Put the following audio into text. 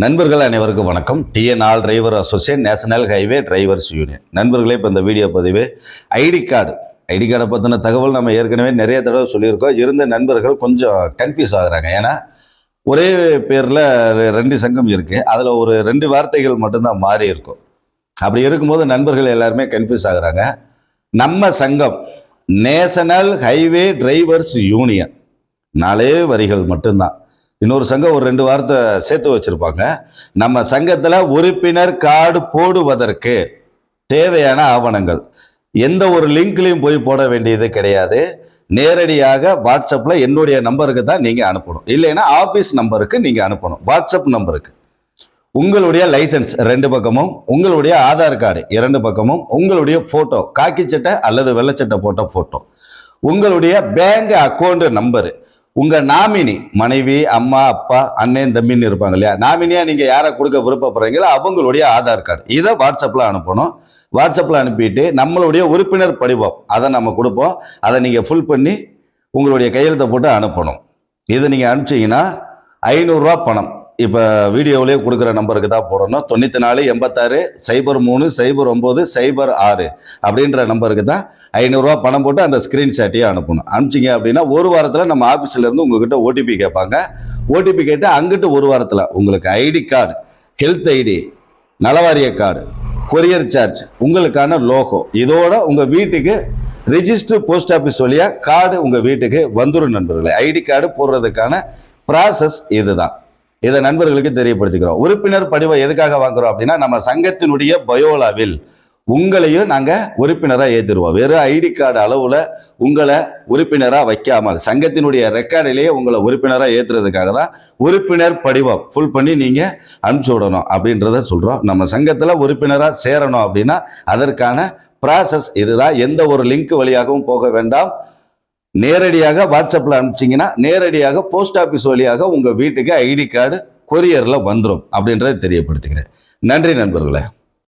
நண்பர்கள் அனைவருக்கும் வணக்கம். TN all driver associate, national highway drivers union. நண்பர்களே, இப்போ இந்த வீடியோ பதிவு ஐடி கார்டை பற்றின தகவல் நம்ம ஏற்கனவே நிறைய தடவை சொல்லியிருக்கோம். இருந்த நண்பர்கள் கொஞ்சம் கன்ஃபியூஸ் ஆகுறாங்க. ஏன்னா ஒரே பேரில் 2 சங்கம் இருக்குது. அதில் ஒரு 2 வார்த்தைகள் மட்டும்தான் மாறி இருக்கும். அப்படி இருக்கும்போது நண்பர்கள் எல்லாருமே கன்ஃபியூஸ் ஆகுறாங்க. நம்ம சங்கம் நேஷனல் ஹைவே டிரைவர்ஸ் யூனியன் 4 வரிகள் மட்டும்தான். இன்னொரு சங்கம் ஒரு 2 வார்த்தை சேர்த்து வச்சிருப்பாங்க. நம்ம சங்கத்தில் உறுப்பினர் கார்டு போடுவதற்கு தேவையான ஆவணங்கள் எந்த ஒரு லிங்க்லையும் போய் போட வேண்டியது கிடையாது. நேரடியாக வாட்ஸ்அப்பில் என்னுடைய நம்பருக்கு தான் நீங்கள் அனுப்பணும். இல்லைன்னா ஆஃபீஸ் நம்பருக்கு நீங்கள் அனுப்பணும். வாட்ஸ்அப் நம்பருக்கு உங்களுடைய லைசன்ஸ் 2 பக்கமும், உங்களுடைய ஆதார் கார்டு 2 பக்கமும், உங்களுடைய ஃபோட்டோ, காக்கி சட்டை அல்லது வெள்ளைச்சட்டை போட்ட ஃபோட்டோ, உங்களுடைய பேங்க் அக்கௌண்ட் நம்பரு, உங்கள் நாமினி மனைவி, அம்மா, அப்பா, அண்ணன், தம்பின்னு இருப்பாங்க இல்லையா, நாமினியாக நீங்கள் யாரை கொடுக்க விருப்பப்படுறீங்களோ அவங்களுடைய ஆதார் கார்டு இதை வாட்ஸ்அப்பில் அனுப்பணும். வாட்ஸ்அப்பில் அனுப்பிட்டு நம்மளுடைய உறுப்பினர் படிவம் அதை நம்ம கொடுப்போம். அதை நீங்கள் ஃபுல் பண்ணி உங்களுடைய கையெழுத்தை போட்டு அனுப்பணும். இதை நீங்கள் அனுப்பிச்சிங்கன்னா 500 ரூபா பணம் இப்போ வீடியோவிலேயே கொடுக்குற நம்பருக்கு தான் போடணும். 94 86 03 09 06 அப்படின்ற நம்பருக்கு தான் 500 ரூபா பணம் போட்டு அந்த ஸ்க்ரீன்ஷாட்டையே அனுப்பணும். அனுப்பிச்சிங்க அப்படின்னா ஒரு வாரத்தில் நம்ம ஆஃபீஸ்லேருந்து உங்ககிட்ட ஓடிபி கேட்பாங்க. ஓடிபி கேட்டு அங்கிட்டு ஒரு வாரத்தில் உங்களுக்கு ஐடி கார்டு, ஹெல்த் ஐடி, நலவாரிய கார்டு, கொரியர் சார்ஜ், உங்களுக்கான லோகோ இதோட உங்கள் வீட்டுக்கு ரிஜிஸ்டர் போஸ்ட் ஆஃபீஸ் வழியாக கார்டு உங்கள் வீட்டுக்கு வந்துடும். நண்பர்களே, ஐடி கார்டு போடுறதுக்கான ப்ராசஸ் இதுதான். இதை நண்பர்களுக்கு தெரியப்படுத்திக்கிறோம். உறுப்பினர் படிவம் எதுக்காக வாங்குறோம் அப்படின்னா, நம்ம சங்கத்தினுடைய பயோலாவில் உங்களையும் நாங்கள் உறுப்பினராக ஏற்றிடுவோம். வெறும் ஐடி கார்டு அளவில் உங்களை உறுப்பினராக வைக்காமல் சங்கத்தினுடைய ரெக்கார்டிலேயே உங்களை உறுப்பினராக ஏற்றுறதுக்காக தான் உறுப்பினர் படிவம் ஃபுல் பண்ணி நீங்கள் அனுப்பிச்சி விடணும் அப்படின்றத சொல்கிறோம். நம்ம சங்கத்தில் உறுப்பினராக சேரணும் அப்படின்னா அதற்கான ப்ராசஸ் இதுதான். எந்த ஒரு லிங்க் வழியாகவும் போக வேண்டாம். நேரடியாக வாட்ஸ்அப்பில் அனுப்பிச்சிங்கன்னா நேரடியாக போஸ்ட் ஆஃபீஸ் வழியாக உங்கள் வீட்டுக்கு ஐடி கார்டு கொரியரில் வந்துடும் அப்படின்றத தெரியப்படுத்திக்கிறேன். நன்றி நண்பர்களே.